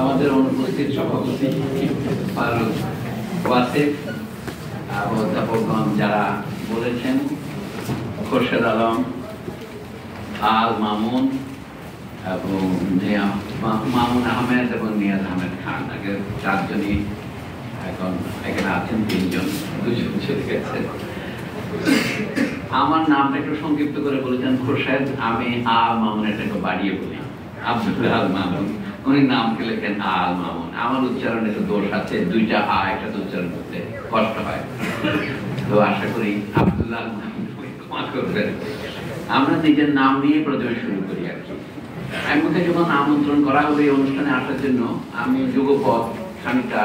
আমাদের অনুপস্থিত সভাপতি ফারুক ওয়াসিফ, অধ্যাপকগণ যারা বলেছেন, খোরশেদ আলম, আল মামুন এবং মামুন আহমেদ এবং নিয়াজ আহমেদ খান, আগে চারজনই এখন এখানে আছেন, তিনজন, দুজন চলে গেছেন। আমার নামটা একটু সংক্ষিপ্ত করে বলেছেন খোরশেদ, আমি আল মামুন এটা একটু বাড়িয়ে বলি, আব্দুল আল মামুন। উনি নামকে লেখেন আল মামুন। আমার উচ্চারণে তো দোষ আছে, দুইটা আ একটা উচ্চারণ করতে কষ্ট হয়, তো আশা করি আব্দুল্লাহ আল মামুন ক্ষমা করবেন। আমরা নিজের নাম নিয়ে প্রথমে শুরু করি আর কি। আমাকে যখন আমন্ত্রণ করা হবে এই অনুষ্ঠানে আসার জন্য, আমি যুগপৎ খানিকটা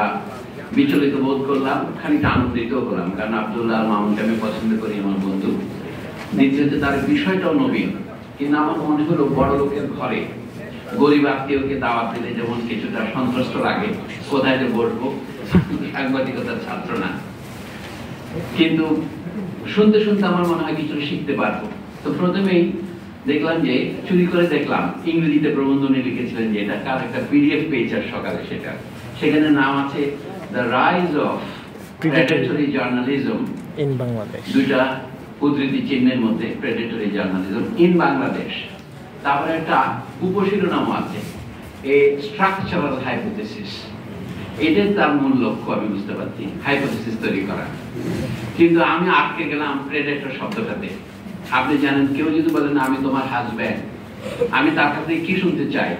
বিচলিত বোধ করলাম, খানিকটা আনন্দিত হলাম, কারণ আব্দুল্লাহ আল মামুনকে আমি পছন্দ করি, আমার বন্ধু। দ্বিতীয়ত তার বিষয়টাও নবীন, কিন্তু আমার মনে হলো বড় লোকের ঘরে গরিব আত্মীয়কে দাওয়াত দিলে যেমন কিছুটা সন্ত্রস্ত লাগে, কোথায় যে বসবো, সাংবাদিকতার ছাত্র না, কিন্তু শুনতে শুনতে আমার মনে হয় কিছু শিখতে পারবো। তো প্রথমেই দেখলাম যে চুরি করে দেখলাম ইংরেজিতে প্রবন্ধনে লিখেছিলেন যে এটা কার একটা পিডিএফ পেয়েছে সকালে, সেখানে নাম আছে the rise of predatory journalism in Bangladesh, দুইটা উদ্ধৃতি চিহ্নের মধ্যে প্রেডেটরি জার্নালিজম ইন বাংলাদেশ। তারপরে একটা উপশিরোনাম আছে এ স্ট্রাকচারাল হাইপোথেসিস। এটাই তার মূল লক্ষ্য, আমি বুঝতে পারছি, হাইপোথেসিস তৈরি করা। কিন্তু আমি আটকে গেলাম প্রেডেটর শব্দটাতে। আপনি জানেন, কেউ যদি বলেন আমি তোমার হাজব্যান্ড, আমি তার কাছ থেকে কি শুনতে চাই?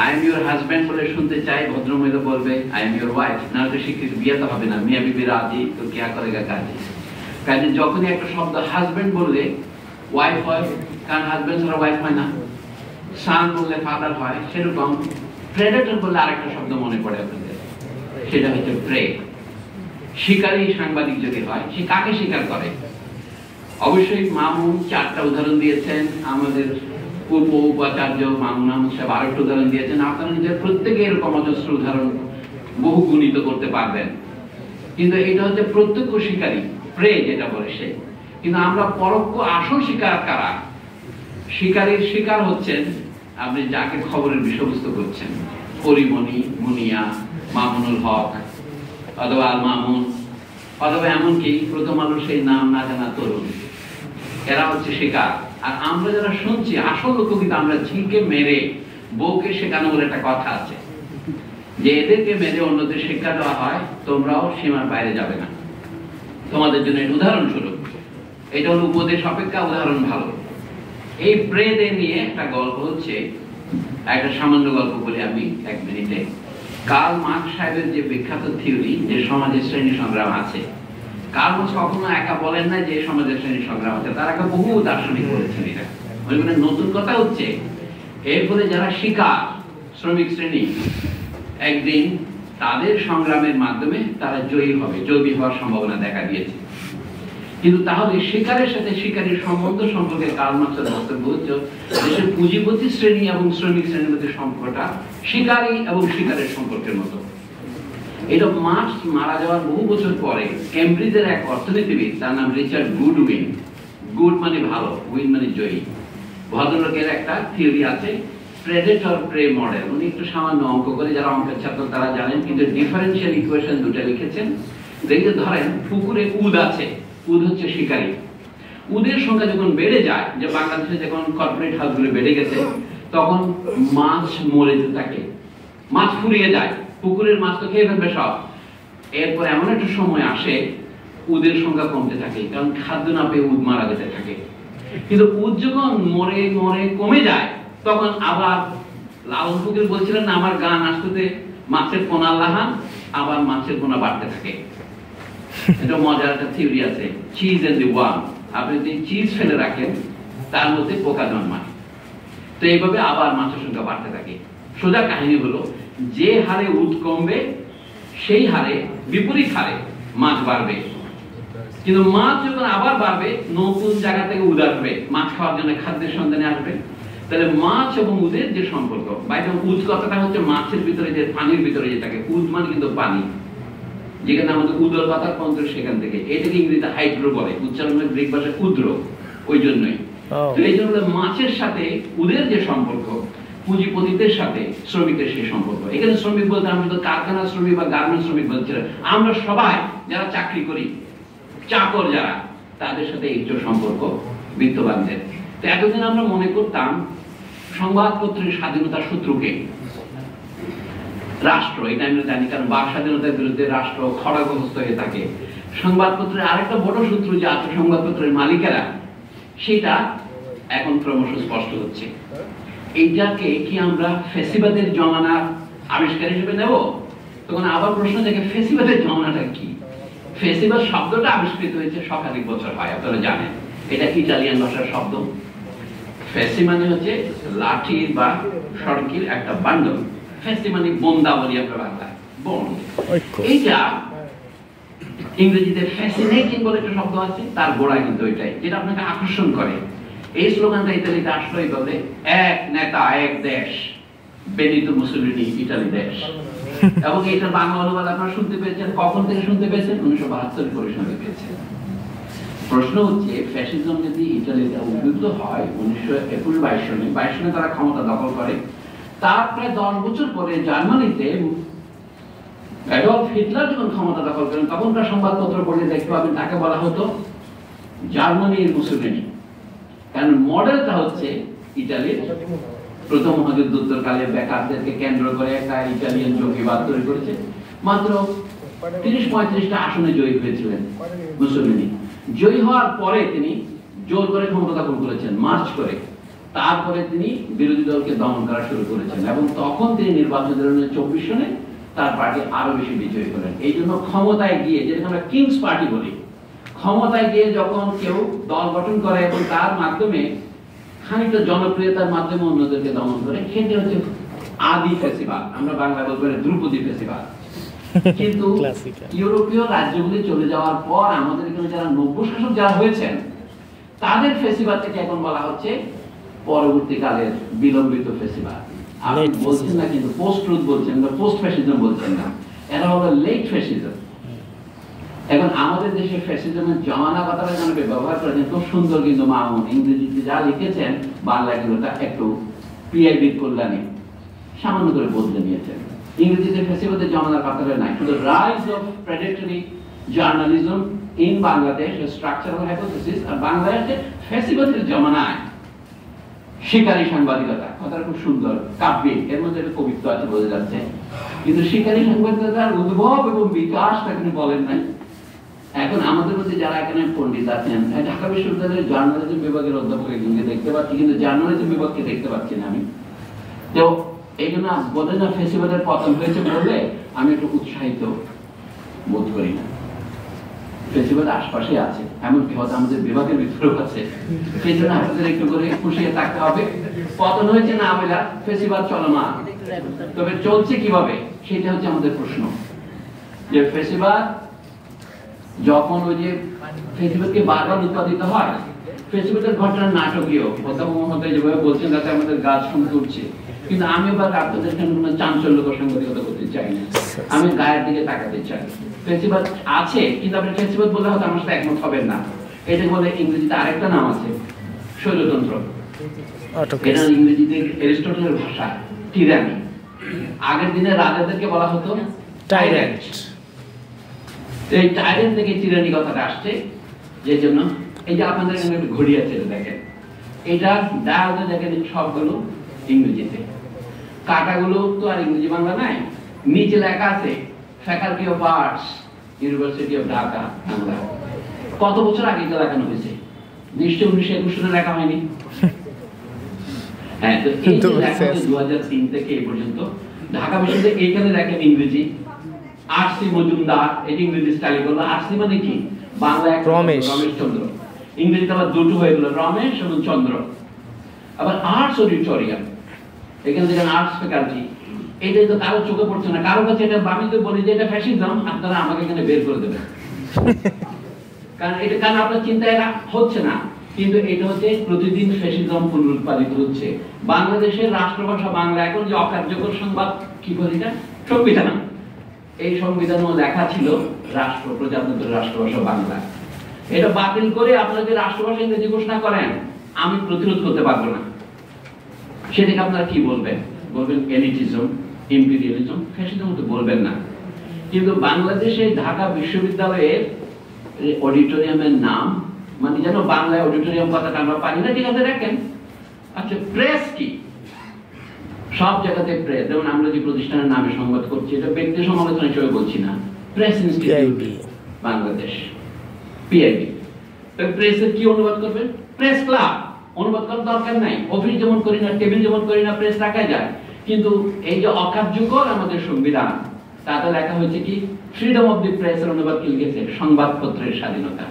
আই এম ইউর হাজব্যান্ড বলে শুনতে চাই, ভদ্রমহিলা বলবে আই এম ইউর ওয়াইফ, না হলে স্বীকৃতি বিয়ে তো হবে না, মিয়া বিবি রাজি, তো কেয়া করেগা কাজী। কাজে যখনই একটা শব্দ হাজব্যান্ড বললে ওয়াইফ হয়, কারণ হাজব্যান্ড ছাড়া ওয়াইফ হয় না। সান বললে ফাদার হয়, সেরকম প্রেডেটর বললে আরেকটা শব্দ মনে পড়ে আপনাদের, সেটা হচ্ছে প্রে। শিকারী সাংবাদিক যদি হয়, সে কাকে শিকার করে? অবশ্যই মামুন 4টা উদাহরণ দিয়েছেন, আমাদের উপাচার্য মামুন আহমদ সাহেব আরেকটা উদাহরণ দিয়েছেন। আপনারা নিজের প্রত্যেকে এরকম অজস্র উদাহরণ বহু গুণিত করতে পারবেন, কিন্তু এটা হচ্ছে প্রত্যক্ষ শিকারী, প্রে যেটা বলে সে। কিন্তু আমরা পরোক্ষ আসল শিকার কারা? শিকারীর শিকার হচ্ছেন আপনি যাকে খবরের বিষয়বস্তু করছেন, পরিমণি, মুনিয়া, মামুনুল হক, অথবা আল মামুন, অথবা এমনকি প্রথম আলো সেই নাম না জানা তরুণ, এরা হচ্ছে শিকার। আর আমরা যারা শুনছি, আসল লক্ষ্য কিন্তু আমরা ঝিঁকে মেরে বউকে শেখানো বলে একটা কথা আছে, যে এদেরকে মেরে অন্যদের শিক্ষা দেওয়া হয়, তোমরাও সীমার বাইরে যাবে না। তোমাদের জন্য এটা উদাহরণস্বরূপ, এটা হলো উপদেশ অপেক্ষা উদাহরণ ভালো। এই প্রেদের নিয়ে একটা গল্প হচ্ছে, একটা সামান্য গল্প বলি আমি 1 মিনিটে। কার্ল মার্কস সাহেবের যে বিখ্যাত থিওরি যে সমাজের শ্রেণী সংগ্রাম আছে, কার্ল মার্কস কখনো একা বলেন না যে সমাজের শ্রেণী সংগ্রাম আছে, তার একা বহু দার্শনিক বলেছেন এটা। মানে নতুন কথা হচ্ছে এর ফলে যারা শিকার, শ্রমিক শ্রেণী, একদিন তাদের সংগ্রামের মাধ্যমে তারা জয়ী হবে, জয়ী হওয়ার সম্ভাবনা দেখা দিয়েছে। কিন্তু তাহলে শিকারের সাথে শিকারীর সম্বন্ধ সম্পর্কে কার্ল মার্কসের বক্তব্য হচ্ছে দেশের পুঁজিপতি শ্রেণী এবং শ্রমিক শ্রেণীর মধ্যে সম্পর্কটা শিকারী এবং শিকারের সম্পর্কের মতো। এটা মার্কস মারা যাওয়ার বহু বছর পরে কেমব্রিজের এক অর্থনীতিবিদ, তার নাম রিচার্ড গুডউইন, গুড মানে ভালো, উইন মানে জয়ী, ভদ্রলোকের একটা থিওরি আছে প্রেডেটর প্রে মডেল। উনি একটু সামান্য অঙ্ক করে, যারা অঙ্কের ছাত্র তারা জানেন, কিন্তু ডিফারেন্সিয়াল ইকুয়েশন দুটো লিখেছেন। দেখে ধরেন পুকুরে উদ আছে, উদ হচ্ছে শিকারী। উদের সংখ্যা যখন বেড়ে যায়, যে বাংলাদেশে যখন কর্পোরেট হাউসগুলো বেড়ে গেছে, তখন মাছ মরে যেতে থাকে, মাছ ফুরিয়ে যায়, পুকুরের মাছ তো খেয়ে ফেলবে সব। এরপর এমন একটা সময় আসে উদের সংখ্যা কমতে থাকে, কারণ খাদ্য না পেয়ে উদ মারা যেতে থাকে। কিন্তু উদ যখন মরে মরে কমে যায়, তখন আবার লালন ফকির বলছিলেন না, আমার গান আসতে মাছের পোনা লাহান, আবার মাছের পোনা বাড়তে থাকে। এটা মজার একটা থিওরি আছে, চিজ এন্ড দি ওয়ার্ম। আপনি যদি চিজ ফেলে রাখেন, তার মধ্যে পোকা জন্মায়। তো এইভাবে আবার মাছের সংখ্যা বাড়তে থাকে। সোজা কাহিনী হলো, যে হারে উদ কমবে সেই হারে বিপরীত হারে মাছ বাড়বে। কিন্তু মাছ যখন আবার বাড়বে, নতুন জায়গা থেকে উদ আসবে, মাছ খাওয়ার জন্য খাদ্যের সন্ধানে আসবে। তাহলে মাছ এবং উদের যে সম্পর্ক, বাইরে উদ কথাটা হচ্ছে মাছের ভিতরে যে পানির ভিতরে যে থাকে, উদ মানে কিন্তু পানি, যেখানে আমাদের উদর পাতার পন্ত্র, সেখান থেকে। এটাকে ইংরেজিতে হাইড্রো বলে, উচ্চারণে গ্রিক ভাষায় ক্ষুদ্র, ওই জন্যই। তো এই জন্য মাছের সাথে উদের যে সম্পর্ক, পুঁজিপতিদের সাথে শ্রমিকের সেই সম্পর্ক। এখানে শ্রমিক বলতে আমি শুধু কারখানা শ্রমিক বা গার্মেন্টস শ্রমিক বলছি না, আমরা সবাই যারা চাকরি করি, চাকর যারা, তাদের সাথে এই যে সম্পর্ক বিত্তবানদের। তো এতদিন আমরা মনে করতাম সংবাদপত্রের স্বাধীনতার শত্রুকে রাষ্ট্র, এটা আমরা জানি, কারণ বাক স্বাধীনতার বিরুদ্ধে রাষ্ট্র খড়গহস্ত হয়ে থাকে। সংবাদপত্রের আরেকটা বড় শত্রু যে আছে সংবাদপত্রের মালিকেরা, সেটা এখন ক্রমশ স্পষ্ট হচ্ছে। এইটাকে কি আমরা ফেসিবাদের জমানার আবিষ্কার হিসেবে নেব? তখন আবার প্রশ্ন থেকে ফেসিবাদের জমানাটা কি? ফেসিবাদ শব্দটা আবিষ্কৃত হয়েছে শতাধিক বছর হয়, আপনারা জানেন। এটা ইটালিয়ান ভাষার শব্দ। ফেসি মানে হচ্ছে লাঠি বা সড়কির একটা বান্ডল, ফেসি মানে বন্দা বলি আমরা বাংলায়, বন্ড। এইটা ইংরেজিতে ফ্যাসিনেটিং বলে একটা শব্দ আছে, তার গোড়ায় কিন্তু এটাই, যেটা আপনাকে আকর্ষণ করে। এই স্লোগানটা ইতালিতে আসলো এইভাবে, এক নেতা এক দেশ, বেনিতো মুসোলিনি ইতালি দেশ। এবং এটা বাংলা অনুবাদ আপনারা শুনতে পেয়েছেন, কখন থেকে শুনতে পেয়েছেন? 1972 পরে শুনতে পেয়েছেন। প্রশ্ন হচ্ছে ফ্যাসিজম যদি ইতালিতে উদ্বুদ্ধ হয় 1921-22 সনে, 22 সনে তারা ক্ষমতা দখল করে, তার প্রায় 10 বছর পরে জার্মানিতে অ্যাডলফ হিটলার যখন ক্ষমতা দখল করেন, তখনকার সংবাদপত্র পড়লে দেখতে পাবেন তাকে বলা হতো জার্মানির মুসোলিনি। কারণ মডেলটা হচ্ছে ইতালির প্রথম মহাযুদ্ধোত্তরকালে বেকারদেরকে কেন্দ্র করে একটা ইতালিয়ান জঙ্গিবাদ তৈরি করেছে। মাত্র 30-35টা আসনে জয়ী হয়েছিলেন মুসোলিনি। জয়ী হওয়ার পরে তিনি জোর করে ক্ষমতা দখল করেছেন, মার্চ করে। তারপরে তিনি বিরোধী দলকে দমন করা শুরু করেছেন এবং তখন তিনি নির্বাচন 2024 সনে তার পার্টি আরো বেশি বিজয়ী করেন। এই জন্য ক্ষমতায় গিয়ে, যেটাকে আমরা কিংস পার্টি বলি, ক্ষমতায় গিয়ে যখন কেউ দল গঠন করে এবং তার মাধ্যমে খানিকটা জনপ্রিয়তার মাধ্যমে অন্যদেরকে দমন করে, সেটা হচ্ছে আদি ফেসিবাদ। আমরা বাংলা বলবো ধ্রুপদী ফেসিবাদ। কিন্তু ইউরোপীয় রাজ্যগুলি চলে যাওয়ার পর আমাদের এখানে যারা নব্য শাসক যারা হয়েছেন, তাদের ফেসিবাদটাকে এখন বলা হচ্ছে পরবর্তীকালের বিলম্বিত ফেসিবাদ। আপনি বলছেন না কিন্তু পোস্ট ট্রুথ বলছেন, পোস্ট ফ্যাসিজম বলছেন না, এরা হলো লেট ফ্যাসিজম। এখন আমাদের দেশে ফ্যাসিজমের জমানা কথাটা যেন ব্যবহার করেছেন খুব সুন্দর, কিন্তু মামুন ইংরেজিতে যা লিখেছেন বাংলায় ওটা একটু পিআইবির কল্যাণে সামান্য করে বদলে নিয়েছেন। ইংরেজিতে ফ্যাসিবাদের জমানার কথাটা নাই, শুধু rise of predatory journalism in Bangladesh, structural hypothesis. আর বাংলাদেশে ফ্যাসিবাদের জমানায় শিকারী সাংবাদিকতা, কথাটা খুব সুন্দর, কাব্যিক, এর মধ্যে একটা কবিত্ব আছে বোঝা যাচ্ছে। কিন্তু শিকারী সাংবাদিকতার উদ্ভব এবং বিকাশটা এখানে বলেন নাই। এখন আমাদের মধ্যে যারা এখানে পণ্ডিত আছেন, ঢাকা বিশ্ববিদ্যালয়ের জার্নালিজম বিভাগের অধ্যাপক একজনকে দেখতে পাচ্ছি, কিন্তু জার্নালিজম বিভাগকে দেখতে পাচ্ছি না আমি। তো এই জন্য বলে না ফেসিবাদের পতন হয়েছে বললে আমি একটু উৎসাহিত বোধ করি না। ফেসিবাদ আশপাশে আছে, এমনকি হয়তো আমাদের বিভাগের ভিতরেও আছে। সেই জন্য আপনাদের একটু করে খুশিয়ে থাকতে হবে। পতন হয়েছে না আমেলা, ফেসিবাদ চলমান, তবে চলছে কিভাবে সেটা হচ্ছে আমাদের প্রশ্ন। যে ফেসিবাদ যখন ওই যে ফেসিবাদকে বারবার উৎপাদিত হয়, ফেসিবাদের ঘটনা নাটকীয়, অধ্যাপক মহোদয় যেভাবে বলছেন তাতে আমাদের গাছ শুনতে উঠছে, কিন্তু আমি এবার আপনাদের কোনো চাঞ্চল্যকর সাংবাদিকতা করতে চাই না, আমি গায়ের দিকে তাকাতে চাই। ফেসিবাদ আছে, কিন্তু আপনি ফেসিবাদ বললে হয়তো আমার সাথে একমত হবেন না। এটা বলে ইংরেজিতে আরেকটা নাম আছে, স্বৈরতন্ত্র। এটা ইংরেজিতে অ্যারিস্টটলের ভাষা টিরানি। আগের দিনে রাজাদেরকে বলা হতো টাইরেন্ট। এই টাইরেন্ট থেকে টিরানি কথাটা আসছে, যে জন্য এই যে আপনাদের এখানে একটা ঘড়ি আছে দেখেন, এটা ডায়ালটা দেখেন সবগুলো ইংরেজিতে, কাটাগুলো তো আর ইংরেজি বাংলা নাই। নিচে লেখা আছে faculty of arts, university of Dhaka, Bangla. কত বছর আগে এটা লেখানো হয়েছে? নিশ্চয়ই 1921 সালে লেখা হয়নি। হ্যাঁ, তো এই যে লেখা হয়েছে 2003 থেকে এই পর্যন্ত ঢাকা বিশ্ববিদ্যালয়ে। এইখানে দেখেন ইংরেজি আরসি মজুমদার, এটি ইংরেজি স্টাইল করলো। আরসি মানে কি? বাংলা এক রমেশ চন্দ্র, ইংরেজিতে আবার দুটো হয়ে গেল, রমেশ এবং চন্দ্র। আবার আর্টস অডিটোরিয়াম, এখানে দেখেন আর্টস ফ্যাকাল্টি। এটা তো কারো চোখে পড়ছে না, কারো কাছে এটা আমি তো বলি যে এটা ফ্যাসিজম, আপনারা আমাকে এখানে বের করে দেবেন, কারণ এটা কারণ আপনার চিন্তায় হচ্ছে না। কিন্তু এটা হচ্ছে প্রতিদিন ফ্যাসিজম পুনরুৎপাদিত হচ্ছে। বাংলাদেশের রাষ্ট্রভাষা বাংলা, এখন যে অকার্যকর সংবাদ কি বলি এটা সংবিধান, এই সংবিধানও লেখা ছিল রাষ্ট্র প্রজাতন্ত্রের রাষ্ট্রভাষা বাংলা। এটা বাতিল করে আপনারা যে রাষ্ট্রভাষা ইংরেজি ঘোষণা করেন, আমি প্রতিরোধ করতে পারবো না। সেটাকে আপনারা কি বলবেন? বলবেন এলিটিজম, ইম্পিরিয়ালিজম, ফ্যাসিজম তো বলবেন না। কিন্তু বাংলাদেশে ঢাকা বিশ্ববিদ্যালয়ের অডিটোরিয়ামের নাম, মানে যেন বাংলায় অডিটোরিয়াম কথাটা আমরা পারি না, ঠিক আছে রাখেন। আচ্ছা, প্রেস কি? সব জায়গাতে প্রেস, যেমন আমরা যে প্রতিষ্ঠানের নামে সংবাদ করছি, এটা ব্যক্তি সমালোচনা হিসেবে বলছি না, প্রেস ইনস্টিটিউট বাংলাদেশ, পিআইবি। প্রেসের কি অনুবাদ করবেন? Press club. অনুবাদ করার দরকার নাই, অফিস যেমন করি না, টেবিল যেমন করি না, প্রেস রাখা যায়। কিন্তু এই যে অকার্যকর আমাদের সংবিধান, তাতে লেখা হয়েছে কি ফ্রিডম অফ দি প্রেস এর অনুবাদ কি লিখেছে? সংবাদপত্রের স্বাধীনতা।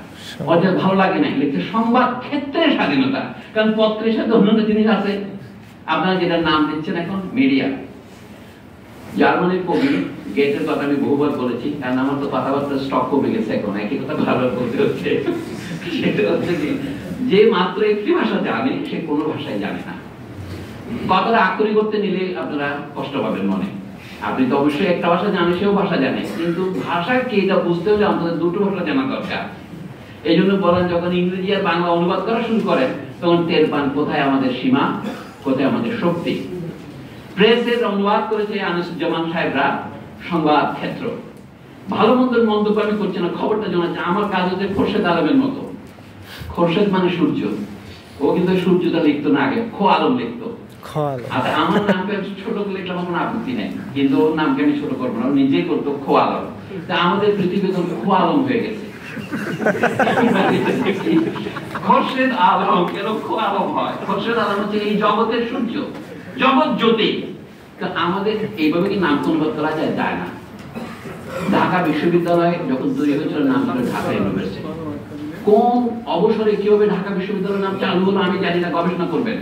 ওটা ভালো লাগে না, লিখছে সংবাদ ক্ষেত্রের স্বাধীনতা। কারণ পত্রের সাথে অন্যান্য জিনিস আছে। আপনারা যেটা নাম দিচ্ছেন এখন মিডিয়া। জার্মানির কবি গেটের কথা আমি বহুবার বলেছি, কারণ আমার তো কথাবার্তা স্টক কমে গেছে, এখন একই কথা ভালোভাবে বলতে হচ্ছে। সেটা হচ্ছে যে মাত্র একটি ভাষা জানে, সে কোনো ভাষায় জানে না। কথাটা আক্ষরিক করতে নিলে আপনারা কষ্ট পাবেন মনে। আপনি তো অবশ্যই একটা ভাষা জানেন, সেও ভাষা জানে, কিন্তু ভাষা কি এটা বুঝতে হলে আমাদের দুটো ভাষা জানা দরকার। এই জন্য বলেন, যখন ইংরেজি আর বাংলা অনুবাদ করা শুরু করেন, তখন টের পান কোথায় আমাদের সীমা, কোথায় আমাদের শক্তি। প্রেসের অনুবাদ করেছে আনিসুজ্জামান সাহেবরা সংবাদ ক্ষেত্র। ভালো মন্দের মন্তব্য আমি করছি না, খবরটা জানাচ্ছে। আমার কাজ হচ্ছে খোরশেদ আলমের মতো। খোরশেদ মানে সূর্য, ও কিন্তু সূর্যটা লিখতো না, আগে খো আলম লিখতো। আচ্ছা, আমার নামকে ছোট করে লিখলাম, কোনো আপত্তি নেই, কিন্তু ওর নামকে আমি ছোট করবো না, ও নিজেই করতো খো আলম। তা আমাদের পৃথিবী তো খো আলম হয়ে গেছে। খোরশেদ আলম কেন খো আলম হয়? খোরশেদ আলম হচ্ছে এই জগতের সূর্য, জগৎ জ্যোতি। আমাদের এইভাবে কি নাম অনুবাদ করা যায়? যায় না। ঢাকা বিশ্ববিদ্যালয় যখন তৈরি হয়েছিল, নাম ছিল ঢাকা ইউনিভার্সিটি। কোন অবসরে কিভাবে ঢাকা বিশ্ববিদ্যালয়ের নাম চালু হলো আমি জানি না, গবেষণা করবেন।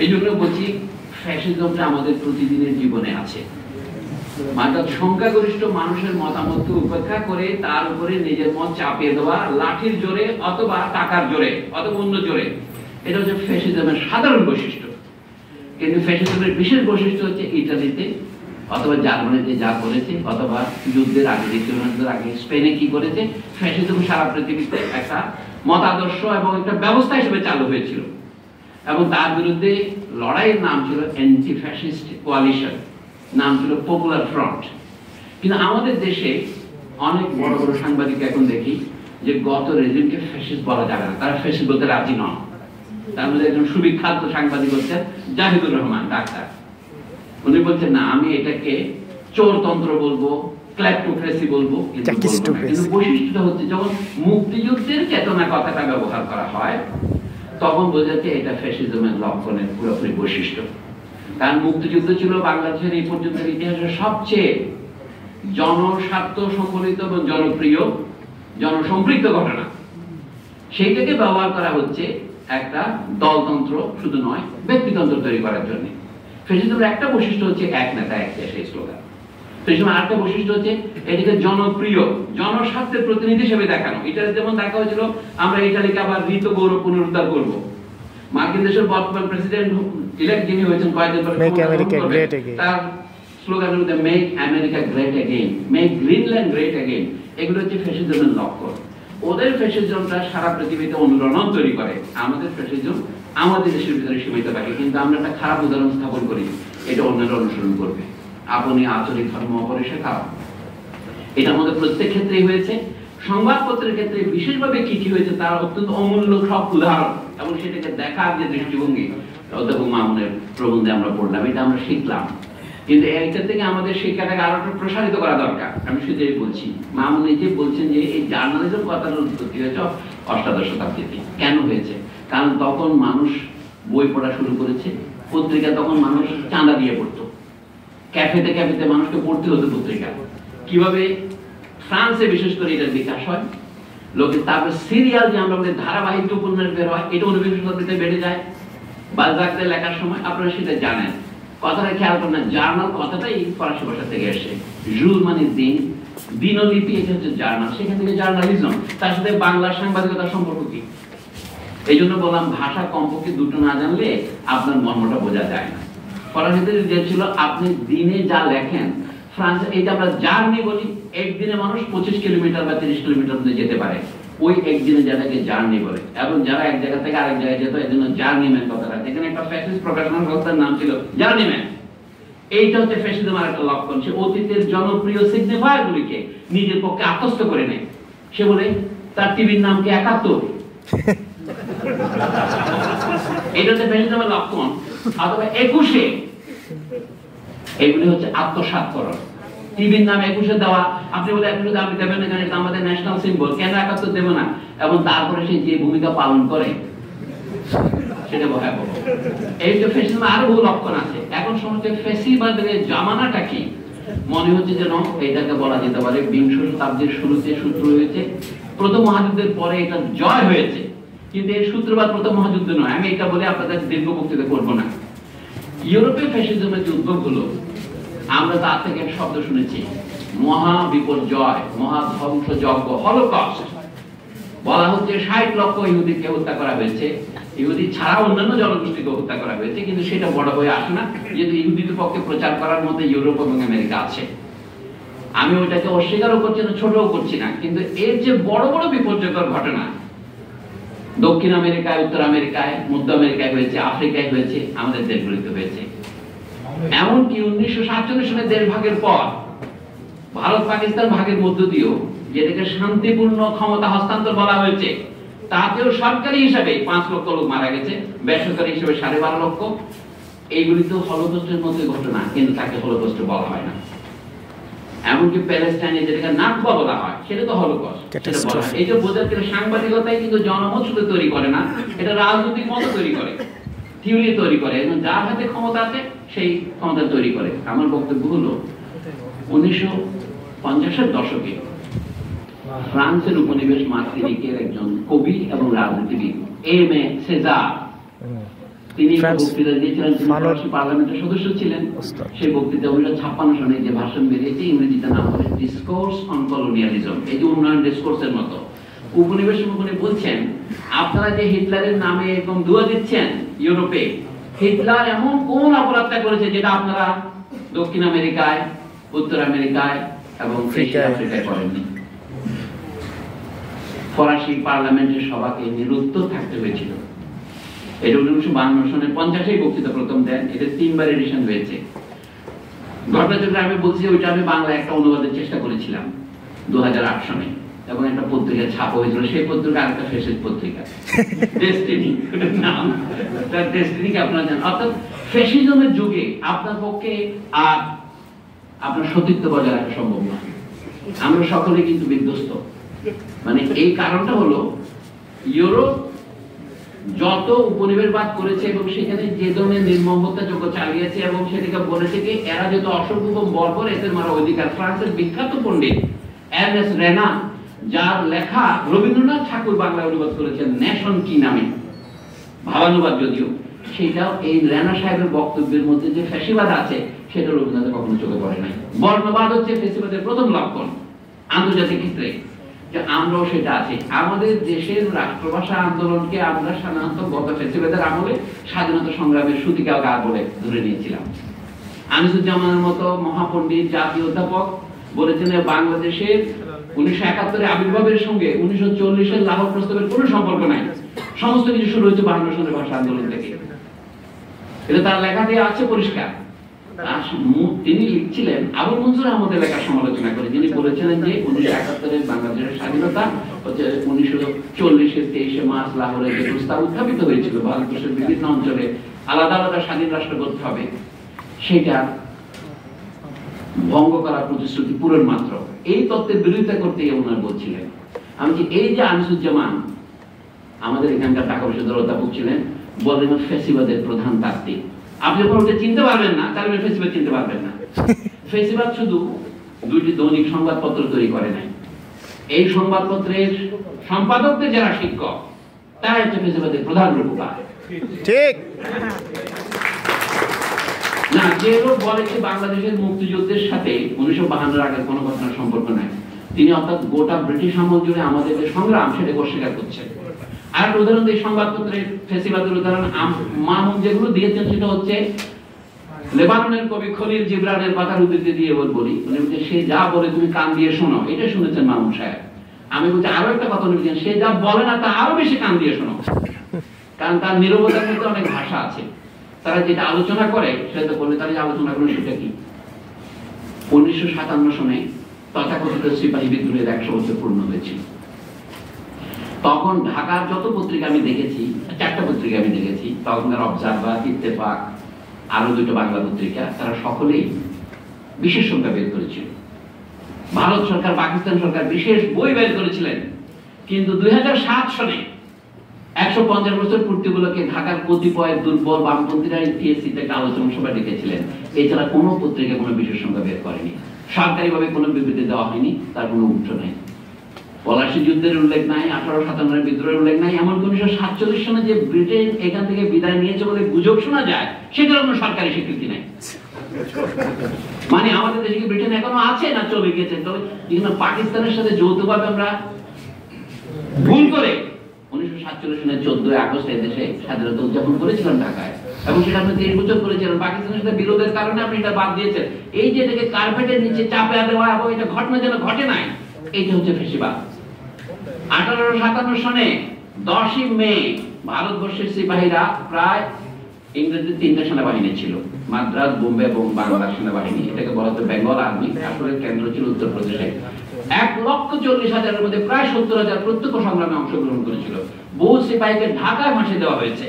এই জন্য বলছি, ফ্যাসিজমটা আমাদের প্রতিদিনের জীবনে আছে। মানে সংখ্যাগরিষ্ঠ মানুষের মতামতকে উপেক্ষা করে তার উপরে নিজের মত চাপিয়ে দেওয়া, লাঠির জোরে অথবা টাকার জোরে অথবা অন্য জোরে, এটা হচ্ছে ফ্যাসিজমের সাধারণ বৈশিষ্ট্য। কিন্তু ফ্যাসিজমের বিশেষ বৈশিষ্ট্য হচ্ছে ইটালিতে অথবা জার্মানিতে যা করেছে, অথবা যুদ্ধের আগে, দ্বিতীয় যুদ্ধের আগে স্পেনে কি করেছে। ফ্যাসিজম সারা পৃথিবীতে একটা মতাদর্শ এবং একটা ব্যবস্থা হিসেবে চালু হয়েছিল, এবং তার বিরুদ্ধে লড়াইয়ের নাম ছিল অ্যান্টি ফ্যাসিস্ট কোয়ালিশন, নাম ছিল পপুলার ফ্রন্ট। কিন্তু আমাদের দেশে অনেক বড় বড় সাংবাদিক এখন দেখি যে গত রেজিমকে ফ্যাসিস্ট বলা যাবে না, তারা ফ্যাসিস্ট বলতে রাজি নন। তার মধ্যে একজন সুবিখ্যাত সাংবাদিক হচ্ছেন জাহিদুর রহমান ডাক্তার। উনি বলছেন না, আমি এটাকে চোরতন্ত্র বলবো, ক্ল্যাপটোক্রেসি বলবো, কিন্তু বৈশিষ্ট্যটা হচ্ছে যখন মুক্তিযুদ্ধের চেতনা কথাটা ব্যবহার করা হয়, তখন বোঝা যাচ্ছে এটা ফ্যাসিজমের লক্ষণের পুরোপুরি বৈশিষ্ট্য। কারণ মুক্তিযুদ্ধ ছিল বাংলাদেশের এই পর্যন্ত ইতিহাসের সবচেয়ে জনস্বার্থ সম্বলিত এবং জনপ্রিয়, জনসম্পৃক্ত ঘটনা। সেইটাকে ব্যবহার করা হচ্ছে একটা দলতন্ত্র শুধু নয়, ব্যক্তিতন্ত্র তৈরি করার জন্য। ফ্যাসিজমের একটা বৈশিষ্ট্য হচ্ছে এক নেতা এক দেশ, এই স্লোগান। ফ্যাসিজমের আরেকটা বৈশিষ্ট্য হচ্ছে এটাকে জনপ্রিয়, জনস্বার্থের প্রতিনিধি হিসেবে দেখানো। ইটালি যেমন দেখা হয়েছিল, আমরা ইটালিকে আবার ঋত গৌরব পুনরুদ্ধার করব। মার্কিন দেশের বর্তমান প্রেসিডেন্ট ইলেক্ট যিনি হয়েছেন কয়েকদিন পরে, তার স্লোগানের মধ্যে make America great again, make Greenland great again, এগুলো হচ্ছে ফ্যাসিজমের লক্ষণ। ওদের ফ্যাসিজমটা সারা পৃথিবীতে অনুরণন তৈরি করে, আমাদের ফ্যাসিজম আমাদের দেশের ভিতরে সীমিত থাকে। কিন্তু আমরা একটা খারাপ উদাহরণ স্থাপন করি, এটা অন্যরা অনুসরণ করবে। আপনি আচরিক ধর্ম অপরে শেখাও, এটা আমাদের প্রত্যেক ক্ষেত্রেই হয়েছে। সংবাদপত্রের ক্ষেত্রে বিশেষভাবে কি কি হয়েছে তার অত্যন্ত অমূল্য সব উদাহরণ, এবং সেটাকে দেখার যে দৃষ্টিভঙ্গি অধ্যাপক মামুনের প্রবন্ধে আমরা পড়লাম, এটা আমরা শিখলাম। কিন্তু এইটা থেকে আমাদের শিক্ষাটাকে আরো প্রসারিত করা দরকার। আমি শুধুই বলছি, মামুন নিজে বলছেন যে এই জার্নালিজম কথার উৎপত্তি হয়েছে অষ্টাদশ শতাব্দীতে। কেন হয়েছে? কারণ তখন মানুষ বই পড়া শুরু করেছে, পত্রিকা তখন মানুষ চাঁদা দিয়ে পড়তো, ক্যাফেতে ক্যাফেতে মানুষকে পড়তে হতো পত্রিকা। কিভাবে ফ্রান্সে বিশেষ করে এটার বিকাশ হয়, লোকে তারপর সিরিয়াল যে আমরা বলি ধারাবাহিক উপন্যাস বের হয়, এটা 19 শতাব্দীতে বেড়ে যায়। বালজাকের লেখার সময় আপনারা সেটা জানেন, কথাটা খেয়াল করেন না, জার্নাল কথাটাই ফরাসি ভাষা থেকে এসে, জুল মানে দিন, দিনলিপি, এটা হচ্ছে জার্নাল, সেখান থেকে জার্নালিজম। তার সাথে বাংলা সাংবাদিকতার সম্পর্ক কি? এই জন্য বললাম, ভাষা কমপক্ষে দুটো না জানলে আপনার মর্মটা বোঝা যায় না। ফরাসিতে যে ছিল, আপনি দিনে যা লেখেন, ফ্রান্সে এইটা আমরা জার্নি বলি, একদিনে মানুষ 25 কিলোমিটার বা 30 কিলোমিটার মধ্যে যেতে পারে, ওই একদিনে যাদেরকে জার্নি বলে, এবং যারা এক জায়গা থেকে আরেক জায়গায় যেত এই জন্য জার্নিম্যান কথাটা। এখানে একটা ফ্যাসিস্ট প্রফেশনাল সংস্থার নাম ছিল জার্নিম্যান। এইটা হচ্ছে ফ্যাসিজমের একটা লক্ষণ। সে অতীতের জনপ্রিয় সিগনিফায়ার গুলিকে নিজের পক্ষে আত্মস্থ করে নেয়। সে বলে তার টিভির নাম কি ৭১। এটা হচ্ছে ফ্যাসিজমের লক্ষণ। অথবা ২১। এগুলি হচ্ছে আত্মসাৎকরণ। টিভির নাম ২১ দেওয়া, আপনি বলে ২১ দাম দেবেন না, এটা আমাদের ন্যাশনাল সিম্বল, কেন ৭১ দেব না? এবং তারপরে সে যে ভূমিকা পালন করে সেটা ভয়াবহ। এই যে ফ্যাসিজমের আরো বহু লক্ষণ আছে। এখন সমস্ত ফ্যাসিবাদের জামানাটা কি? মনে হচ্ছে যেন এটাকে বলা যেতে পারে বিংশ শতাব্দীর শুরুতে সূত্র হয়েছে, প্রথম মহাযুদ্ধের পরে এটা জয় হয়েছে। কিন্তু এই সূত্রপাত প্রথম মহাযুদ্ধ নয়। আমি এটা বলে আপনাদের দীর্ঘ বক্তৃতা করবো না। ইউরোপীয় ফ্যাসিজমের যে উদ্ভব হলো, আমরা তার থেকে এক শব্দ শুনেছি, মহা বিপর্যয়, মহা ধ্বংসযজ্ঞ, হলোকস্ট। বলা হচ্ছে ৬০ লক্ষ ইহুদিকে হত্যা করা হয়েছে। ইহুদি ছাড়া অন্যান্য জনগোষ্ঠীকে হত্যা করা হয়েছে, কিন্তু সেটা বড় হয়ে আসে না, যেহেতু ইহুদিদের পক্ষে প্রচার করার মধ্যে ইউরোপ এবং আমেরিকা আছে। আমি ওইটাকে অস্বীকারও করছি না, ছোটও করছি না, কিন্তু এর যে বড় বড় বিপর্যয়কর ঘটনা দক্ষিণ আমেরিকায়, উত্তর আমেরিকায়, মধ্য আমেরিকায় হয়েছে, আফ্রিকায় হয়েছে, আমাদের দেশগুলিতে হয়েছে। এমনকি ১৯৪৭ সালে দেশ ভাগের পর ভারত পাকিস্তান ভাগের মধ্য দিয়েও যেটাকে শান্তিপূর্ণ ক্ষমতা হস্তান্তর বলা হয়েছে, তাতেও সরকারি হিসাবে ৫ লক্ষ লোক মারা গেছে, বেসরকারি হিসেবে ১২.৫ লক্ষ। এইগুলি তো হলোকস্টের মধ্যে ঘটনা, কিন্তু তাকে হলোকস্ট বলা হয় না। এমনকি প্যালেস্টাইনে যেটাকে নাকবা বলা হয়, সেটা তো হলোকস্ট। এই যে বোঝার গেলে সাংবাদিকতায় কিন্তু জনমত শুধু তৈরি করে না, এটা রাজনৈতিক মত তৈরি করে, থিওরি তৈরি করে, এবং যার হাতে ক্ষমতা আছে সেই ক্ষমতা তৈরি করে। আমার বক্তব্য হলো ১৯৫০-এর দশকে ফ্রান্সের উপনিবেশ মার্টিনিকের একজন কবি এবং রাজনীতিবিদ এমে সেজার, তিনি বক্তৃতা দিয়েছিলেন। তিনি ফরাসি পার্লামেন্টের সদস্য ছিলেন। সেই বক্তৃতা ১৯৫৬ সনে যে ভাষণ বেরিয়েছে, ইংরেজিতে নাম হচ্ছে ডিসকোর্স অন কলোনিয়ালিজম, এই যে উন্নয়ন ডিসকোর্সের মতো। উপনিবেশ উনি বলছেন, আপনারা যে হিটলারের নামে এরকম দুয়া দিচ্ছেন ইউরোপে, হিটলার এমন কোন অপরাধটা করেছে যেটা আপনারা দক্ষিণ আমেরিকায়, উত্তর আমেরিকায় এবং আফ্রিকায় করেননি? ফরাসি পার্লামেন্টের সভাকে নিরুত্তর থাকতে হয়েছিল। এটা ১৯৫২ সনে ৫০-এই বক্তৃতা প্রথম দেন। এটা ৩বার এডিশন হয়েছে। ঘটনাচক্রে আমি বলছি, ওইটা আমি বাংলায় একটা অনুবাদের চেষ্টা করেছিলাম ২০০৮ সনে, এবং একটা পত্রিকা ছাপা হয়েছিল। সেই পত্রিকা আরেকটা ফ্যাসিস্ট পত্রিকা, ডেস্টিনি নাম, তার ডেস্টিনিকে আপনারা জানেন। অর্থাৎ ফ্যাসিজমের যুগে আপনার পক্ষে আর আপনার সতীত্ব বজায় রাখা সম্ভব না। আমরা সকলে কিন্তু বিধ্বস্ত। মানে এই কারণটা হলো, ইউরোপ যত উপনিবেশবাদ করেছে এবং সেখানে যে ধরনের নির্মম হত্যাযজ্ঞ চালিয়েছে, এবং সেটাকে বলেছে কি এরা যত অসভ্য বর্বর, এদের মারা অধিকার। ফ্রান্সের বিখ্যাত পণ্ডিত এরনেস্ট রেনা, যার লেখা রবীন্দ্রনাথ ঠাকুর বাংলায় অনুবাদ করেছেন নেশন কি নামে, ভাবানুবাদ যদিও, সেটাও এই রেনা সাহেবের বক্তব্যের মধ্যে যে ফ্যাসিবাদ আছে সেটা রবীন্দ্রনাথ কখনো চোখে পড়ে নাই। বর্ণবাদ হচ্ছে ফ্যাসিবাদের প্রথম লক্ষণ আন্তর্জাতিক ক্ষেত্রে, যে আমরাও সেটা আছে। আমাদের দেশের রাষ্ট্রভাষা আন্দোলনকে আমরা সাধারণত গত ফ্যাসিবাদের আমলে স্বাধীনতা সংগ্রামের সূতিকা গান বলে ধরে নিয়েছিলাম। আনিসুজ্জামানের মতো মহাপণ্ডিত, জাতীয় অধ্যাপক বলেছেন বাংলাদেশের ১৯৭১-এর আবির্ভাবের সঙ্গে ১৯৪০-এর লাহোর প্রস্তাবের কোনো সম্পর্ক নাই, সমস্ত কিছু শুরু হয়েছে ৫২ সনের ভাষা আন্দোলন থেকে। এটা তার লেখাতে আছে পরিষ্কার। তিনি লিখছিলেন আবুল মনসুর আহমদের লেখার সমালোচনা করে, যিনি বলেছিলেন যে ১৯৭১-এর বাংলাদেশের স্বাধীনতা হচ্ছে ১৯৪০-এর ২৩শে মার্চ লাহোরে যে প্রস্তাব উত্থাপিত হয়েছিল ভারতবর্ষের বিভিন্ন অঞ্চলে আলাদা আলাদা স্বাধীন রাষ্ট্র গঠন হবে, সেটা ভঙ্গ করার প্রতিশ্রুতি পূরণ মাত্র। এই তত্ত্বের বিরোধিতা করতে ওনারা বলছিলেন। আমি যে এই যে আনিসুজ্জামান আমাদের এখানকার ঢাকা বিশ্ববিদ্যালয়ের অধ্যাপক ছিলেন, বলেন ফ্যাসিবাদের প্রধান তাত্ত্বিক। আপনি যখন ওটা চিনতে পারবেন না, তাহলে ফ্যাসিবাদ চিনতে পারবেন না। ফ্যাসিবাদ শুধু দুইটি দৈনিক সংবাদপত্র তৈরি করে নাই, এই সংবাদপত্রের সম্পাদকদের যারা শিক্ষক, তারা হচ্ছে ফ্যাসিবাদের প্রধান রূপকার। ঠিক না? যে লোক বলে যে বাংলাদেশের মুক্তিযুদ্ধের সাথে ১৯৫২-এর আগের কোনো ঘটনার সম্পর্ক নাই, তিনি অর্থাৎ গোটা ব্রিটিশ আমল জুড়ে আমাদের যে সংগ্রাম সেটাকে অস্বীকার করছেন। আর উদাহরণ এই সংবাদপত্রের ফ্যাসিবাদের উদাহরণ মামুন যেগুলো দিয়েছেন, সেটা হচ্ছে লেবাননের কবি খলিল জিবরানের কথার উদ্ধৃতি দিয়ে বলি, সে যা বলে তুমি কান দিয়ে শোনো, এটা শুনেছেন মামুন সাহেব। আমি বলছি আরো একটা কথা বলছেন, সে যা বলে না তা আরো বেশি কান দিয়ে শোনো, কারণ তার নীরবতার মধ্যে অনেক ভাষা আছে। তারা যেটা আলোচনা করে সেটা বলে, তারা যে আলোচনা করে সেটা কি? 1957 সনে তথাকথিত সিপাহী বিদ্রোহের 100 বছর পূর্ণ হয়েছিল। তখন ঢাকার যত পত্রিকা আমি দেখেছি, 4টা পত্রিকা আমি দেখেছি, তখনকার অবজারভার, ইত্তেফাক, আরো 2টা বাংলা পত্রিকা, তারা সকলেই বিশেষ সংখ্যা বের করেছিল। ভারত সরকার, পাকিস্তান সরকার বিশেষ বই বের করেছিলেন, কিন্তু 2007 সনে 150 বছর পূর্তি উপলক্ষে ঢাকার কতিপয় দুর্বল বামপন্থীরা টিএসসিতে একটা আলোচনা সভা ডেকেছিলেন। এছাড়া কোনো পত্রিকা কোনো বিশেষ সংখ্যা বের করেনি, সরকারিভাবে কোনো বিবৃতি দেওয়া হয়নি, তার কোনো উৎস নেই। পলাশী যুদ্ধের উল্লেখ নাই, 1857 বিদ্রোহের উল্লেখ নাই, এমনকি 1947 সনে যে ব্রিটেন এখান থেকে বিদায় নিয়েছে বলে গুজব শোনা যায়, সেটার কোনো সরকারি স্বীকৃতি নাই। মানে আমাদের দেশে কি ব্রিটেন এখনো আছে না চলে গেছে? তবে পাকিস্তানের সাথে যৌথভাবে আমরা ভুল করে 1947 সনের 14 আগস্ট দেশে স্বাধীনতা উদযাপন করেছিলাম ঢাকায়, এবং সেটা আপনি 30 বছর করেছিলেন। পাকিস্তানের সাথে বিরোধের কারণে আপনি এটা বাদ দিয়েছেন। এই যে এটাকে কার্পেটের নিচে চাপা দেওয়া এবং এটা ঘটনা যেন ঘটে নাই, এইটা হচ্ছে ফেসিবাদ। 1857 সনে 10ই মে ভারতবর্ষের সিপাহীরা, প্রায় ইংরেজির 3টা সেনাবাহিনী ছিল, মাদ্রাজ, বোম্বে এবং বাংলার সেনাবাহিনী, এটাকে বলা হতো বেঙ্গল আর্মি। আসলে কেন্দ্র ছিল উত্তরপ্রদেশে। 1,40,000-এর মধ্যে প্রায় 70,000 প্রত্যক্ষ সংগ্রামে অংশগ্রহণ করেছিল। বহু সিপাহীকে ঢাকায় ফাঁসি দেওয়া হয়েছে।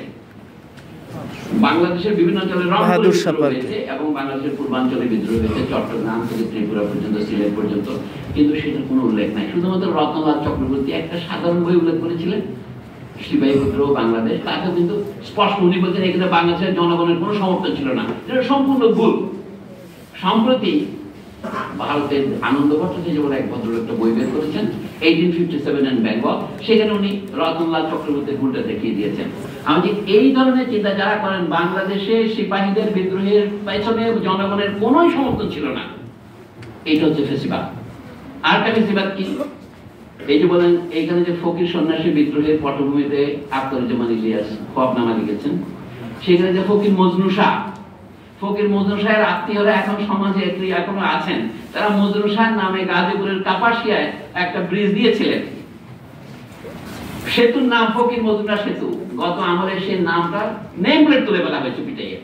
বাংলাদেশের বিভিন্ন অঞ্চলে রংপুরে বিদ্রোহ হয়েছে এবং বাংলাদেশের পূর্বাঞ্চলে বিদ্রোহ হয়েছে, চট্টগ্রাম থেকে ত্রিপুরা পর্যন্ত, সিলেট পর্যন্ত, কিন্তু সেটার কোনো উল্লেখ নাই। শুধুমাত্র রতনলাল চক্রবর্তী একটা সাধারণ বই উল্লেখ করেছিলেন, সিপাহী বিদ্রোহ বাংলাদেশ। তাকে কিন্তু স্পষ্ট উনি বলছেন এখানে বাংলাদেশের জনগণের কোনো সমর্থন ছিল না, এটা সম্পূর্ণ ভুল। সম্প্রতি ভারতের আনন্দ ভট্টাচার্য বলে এক ভদ্রলোক একটা বই বের করেছেন, 1857 এন্ড বেঙ্গল, সেখানে উনি রতনলাল চক্রবর্তীর ভুলটা দেখিয়ে দিয়েছেন। আমি এই ধরনের চিন্তা যারা করেন, বাংলাদেশে সিপাহীদের বিদ্রোহের পেছনে জনগণের কোনো সমর্থন ছিল না, এইটা হচ্ছে ফেসিবাদ। আরেকটা ফেসিবাদ কি? এই যে বলেন এইখানে যে ফকির সন্ন্যাসী বিদ্রোহের পটভূমিতে আখতারুজ্জামান ইলিয়াস খোয়াবনামা লিখেছেন, সেখানে যে ফকির মজনু শাহ, ফকির মজনু শাহের আত্মীয়রা এখন সমাজে এখনো আছেন, তারা মজনু শাহ নামে গাজীপুরের কাপাসিয়ায় একটা ব্রিজ দিয়েছিলেন, সেতুর নাম ফকির মজনু সেতু। গত আমলে সেই নামটা নেম প্লেট তুলে ফেলা হয়েছে পিটাইয়ে।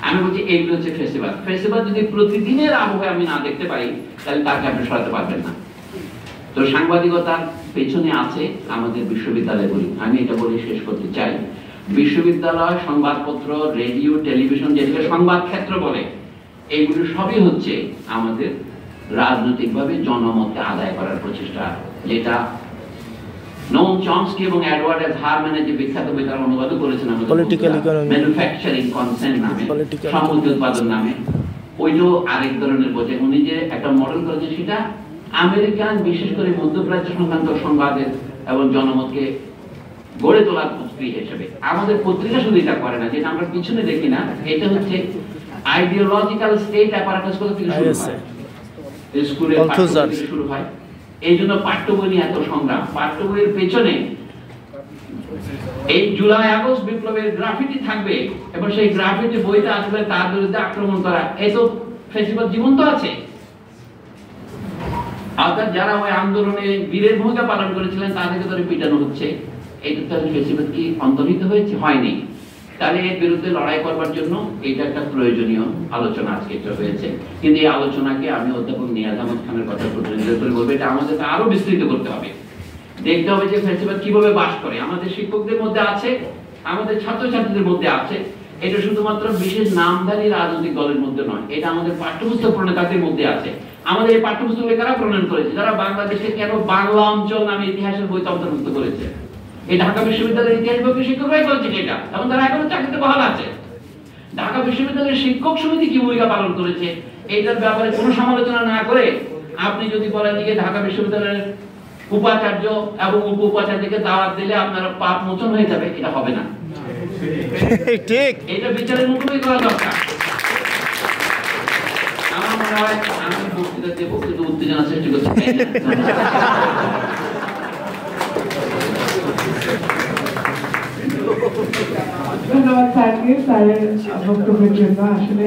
আমি বলছি এইগুলো হচ্ছে ফেসিবাদ। ফেসিবাদ যদি প্রতিদিনের আবহাওয়া আমি না দেখতে পাই, তাহলে তাকে আপনি সরাতে পারবেন না। তো সাংবাদিকতার পেছনে আছে আমাদের বিশ্ববিদ্যালয়গুলি। আমি এটা বলে শেষ করতে চাই, বিশ্ববিদ্যালয়, সংবাদপত্র, রেডিও, টেলিভিশন, যেটাকে সংবাদ ক্ষেত্র বলে, এইগুলো সবই হচ্ছে আমাদের রাজনৈতিকভাবে জনমতকে আদায় করার প্রচেষ্টা, যেটা নোম চমস্কি এবং এডওয়ার্ড এস হারম্যানের যে বিখ্যাত বই তারা অনুবাদ করেছেন ম্যানুফ্যাকচারিং কনসেন্ট নামে, সম্পত্তি উৎপাদন নামে। ওইটাও আরেক ধরনের বোঝে। উনি যে একটা মডেল করেছেন, সেটা আমেরিকান, বিশেষ করে মধ্যপ্রাচ্য সংক্রান্ত সংবাদের এবং জনমতকে গড়ে তোলার প্রক্রিয়া হিসেবে। আমাদের পত্রিকা শুধু এটা করে না, যেটা আমরা পিছনে দেখি না, এটা হচ্ছে আইডিওলজিক্যাল স্টেট অ্যাপারেটাস থেকে শুরু হয়, স্কুলে শুরু হয়। এই জন্য পাঠ্য বই নিয়ে এত সংগ্রাম। পাঠ্য বইয়ের পেছনে এই জুলাই আগস্ট বিপ্লবের গ্রাফিটি থাকবে, এবং সেই গ্রাফিটি বইটা আসলে তার বিরুদ্ধে আক্রমণ করা, এই তো ফেসিবাদ জীবন্ত আছে। অর্থাৎ যারা ওই আন্দোলনে বীরের ভূমিকা পালন করেছিলেন তাদেরকে ধরে পিটানো হচ্ছে, এটা তো ফেসিবাদ কি অন্তর্হিত হয়েছে? হয়নি। তাহলে এর বিরুদ্ধে লড়াই করবার জন্য এটা একটা প্রয়োজনীয় আলোচনা আজকে এটা হয়েছে। কিন্তু এই আলোচনাকে আমি অধ্যাপক নিয়াজ আহমদ খানের কথা প্রতিনিধিত্ব করে বলবো, এটা আমাদেরকে আরো বিস্তৃত করতে হবে। দেখতে হবে যে ফেসিবাদ কিভাবে বাস করে। আমাদের শিক্ষকদের মধ্যে আছে, আমাদের ছাত্রছাত্রীদের মধ্যে আছে। এটা শুধুমাত্র বিশেষ নামধারী রাজনৈতিক দলের মধ্যে নয়, এটা আমাদের পাঠ্যপুস্তক প্রণেতাদের মধ্যে আছে। আমাদের এই পাঠ্যপুস্তকে কারা প্রণয়ন করেছে? যারা বাংলাদেশে কেন বাংলা অঞ্চল নামে ইতিহাসের বইতে অন্তর্ভুক্ত করেছে। এই ঢাকা বিশ্ববিদ্যালয়ের ইতিহাস বই শিক্ষকরাই করেছে এটা, এবং তারা এখনো চাকরিতে বহাল আছে। ঢাকা বিশ্ববিদ্যালয়ের শিক্ষক সমিতি কি ভূমিকা পালন করেছে, এইটার ব্যাপারে কোনো সমালোচনা না করে আপনি যদি বলেন যে ঢাকা বিশ্ববিদ্যালয়ের উপাচার্য এবং উপ উপাচার্যকে দাওয়াত দিলে আপনারা পাপ মোচন হয়ে যাবে, এটা হবে না। ঠিক, এটা বিচারের মুখোমুখি করা দরকার। আমার মনে হয় আমি বক্তৃতা দেবো, কিন্তু উত্তেজনা সৃষ্টি করতে চাই না। ধন্যবাদ স্যারকে, স্যারের বক্তব্যের জন্য। আসলে